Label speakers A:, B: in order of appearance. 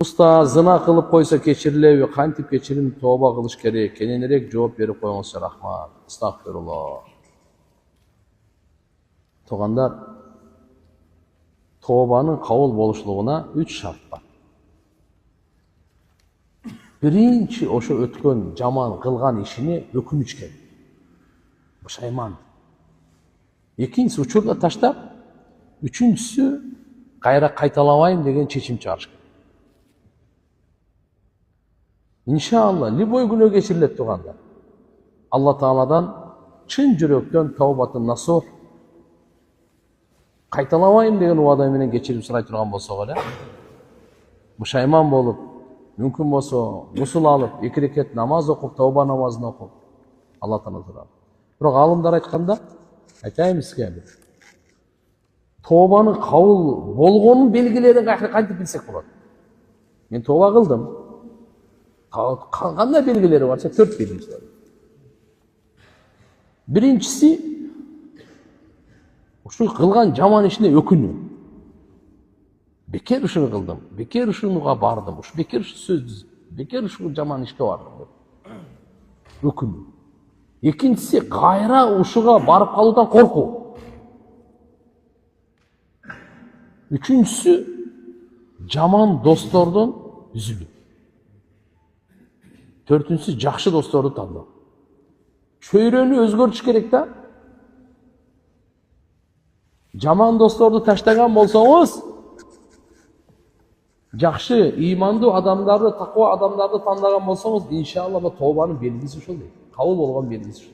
A: Usta zina kılıp koysa keçirilebi, kantip keçirin tövbe kılış gerek. Kenenirek cevap verip koyuңuzlar, rahmat. Estağfirullah. Toğandar, tövbanın kabul boluşluğuna 3 şart var. Birinci oşo ötkön jaman kılgan işini ökünüçke. Puşayman. Ekинчisi учурда таштап, üçüncüsü kayra kaytalamайын деген чечим чыгарыш керек. İnşallah любой күнөө кечирилет туганда. Алла Тааладан чын жүрөктөн тауbatın насух кайталамайын деген убада менен кечирим сурай турган болсок эле, пушайман болуп, мүмкүн болсо гусул алып, 2 рекет намаз окуп, тауба намазын окуп, Алла Тааладан сурап. Бирок алымдар айтканда, айтайын сизге, товбанын кабыл болгонун белгилерин кантип билсек болот? Мен товба кылдым. Кандай белгилери барса 4 белгиси бар. Биринчиси ушул кылган жаман ишине өкүнүү. Бекер ушуну кылдым, бекер ушунуга бардым, бекер ушу сөздү, бекер ушул жаман ишке бардым деп. Өкүнүү. Экинчиси кайра ушуга барып калуудан коркуу. Üçüncüsü жаман достордон үзүлүү. Төртүнчүсү жакшы досторду тандоо. Чөйрөнү өзгөртүш керек да. Жаман досторду таштаган болсоңуз, жакшы, ыймандуу адамдарды, таква адамдарды тандаган болсоңуз, иншалла товбанын белгиси ушул дейт. Кабыл болгон белгиси ушул.